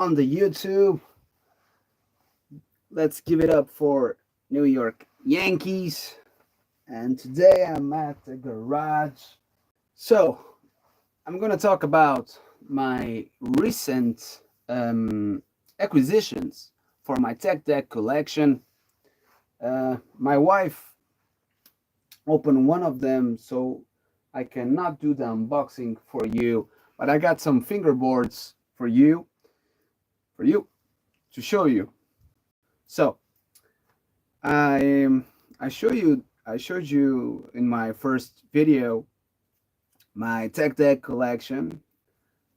on the YouTube. Let's give it up for New York Yankees. And today I'm at the garage. So I'm gonna talk about my recent acquisitions for my tech deck collection. My wife opened one of them, so I cannot do the unboxing for you, but I got some fingerboards for you to show you. So I I showed you in my first video my tech deck collection,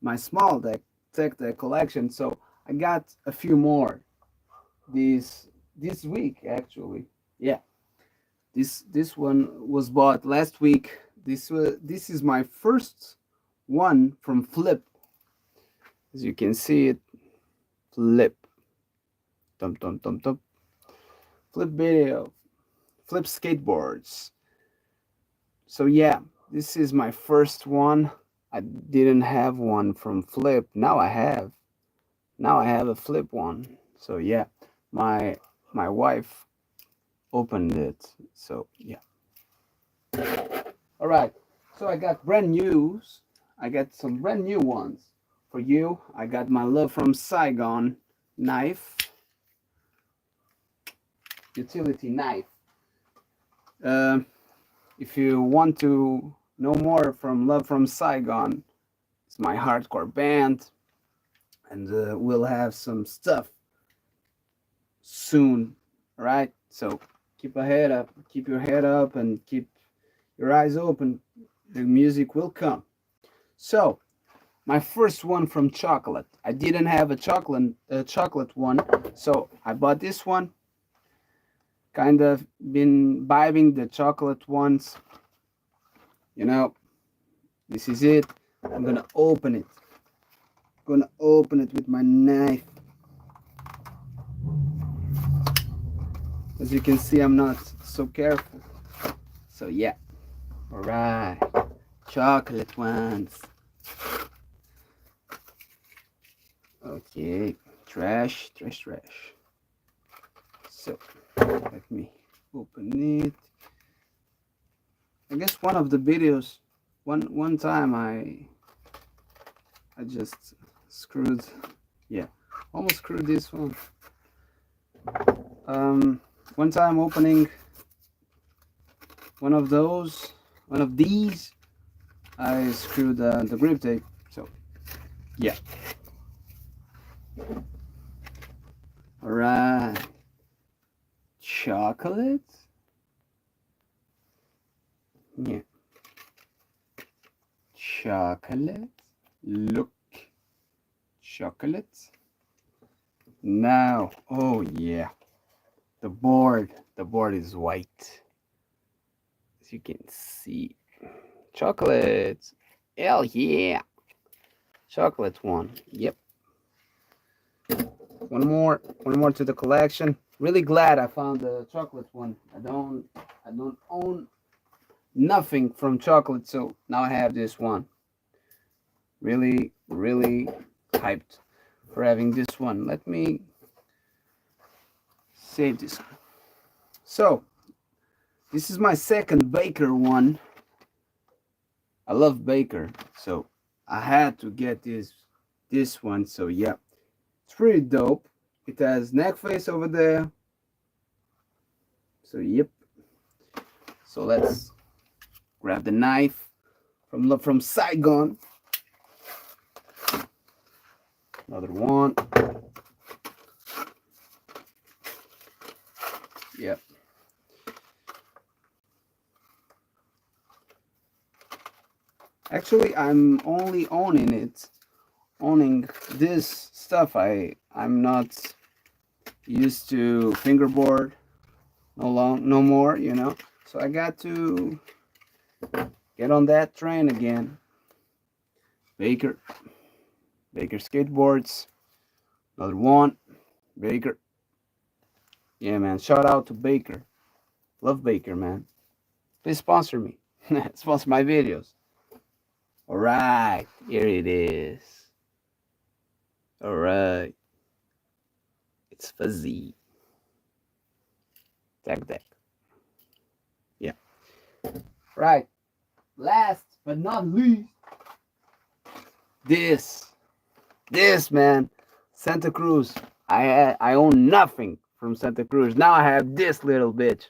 my small deck tech deck collection. So I got a few more this week actually. Yeah, this one was bought last week. This is my first one from Flip. As you can see it, Flip. Tum tum tum tum. Flip video. Flip skateboards. So yeah, this is my first one. I didn't have one from Flip. Now I have. Now I have a Flip one. So yeah, my my wife opened it. So yeah. All right. So I got brand news. I got some brand new ones for you. I got my Love from Saigon knife, utility knife. Uh, if you want to know more from Love from Saigon, it's my hardcore band, and we'll have some stuff soon. All right. So keep a head up, keep your head up, and keep your eyes open. The music will come. So my first one from chocolate. I didn't have a chocolate one, so I bought this one. Kind of been vibing the chocolate ones. You know, this is it. I'm gonna open it. Gonna open it with my knife. As you can see, I'm not so careful. So yeah. All right. Chocolate ones. Okay. Trash, trash, trash. So let me open it. I guess one of the videos, one time I just screwed, yeah, almost screwed this one. One time opening one of these, I screwed the grip tape. So yeah. All right. Chocolate. Yeah. Chocolate. Look. Chocolate. Now, oh yeah. The board is white. As you can see. Chocolate. Hell yeah. Chocolate one. Yep. One more to the collection. Really glad I found the chocolate one. I don't own nothing from chocolate, so now I have this one. Really, really hyped for having this one. Let me save this one. So this is my second Baker one. I love Baker, so I had to get this one. So yeah, it's pretty dope. It has neck face over there. So yep. So let's grab the knife from Saigon. Another one. Yep. Actually, I'm only owning this stuff. I'm not used to fingerboard no more, you know. So I got to get on that train again. Baker skateboards. Another one. Baker. Yeah, man. Shout out to Baker. Love Baker, man. Please sponsor me. Sponsor my videos. All right, here it is. All right. It's fuzzy. Tag deck. Yeah. Right. Last but not least, this man, Santa Cruz. I own nothing from Santa Cruz. Now I have this little bitch.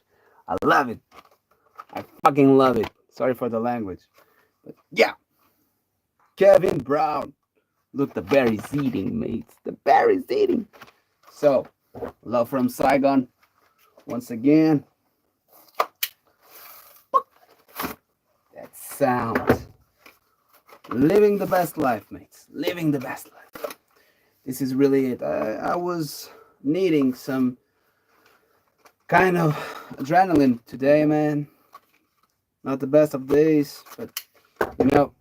I love it. I fucking love it. Sorry for the language, but yeah, Kevin Brown. Look, the berry's eating, mates. The berry's eating. So, love from Saigon. Once again, that sound. Living the best life, mates. Living the best life. This is really it. I was needing some kind of adrenaline today, man. Not the best of days, but you know,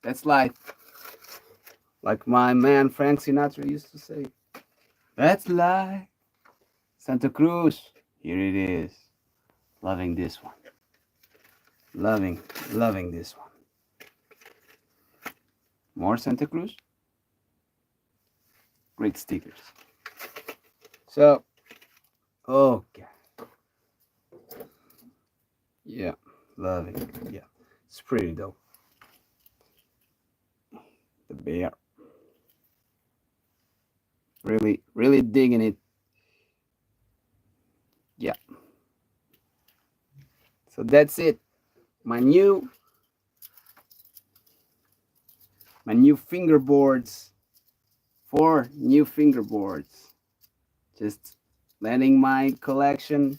that's life. Like my man Frank Sinatra used to say, that's life. Santa Cruz, here it is. Loving this one. Loving this one. More Santa Cruz. Great stickers. So, okay. Yeah, loving it. Yeah, it's pretty dope. The bear. Really digging it. Yeah. So that's it. My new fingerboards. 4 new fingerboards. Just letting my collection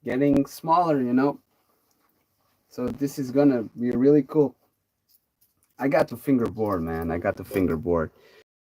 getting smaller, you know. So this is gonna be really cool. I got the fingerboard, man. I got the fingerboard.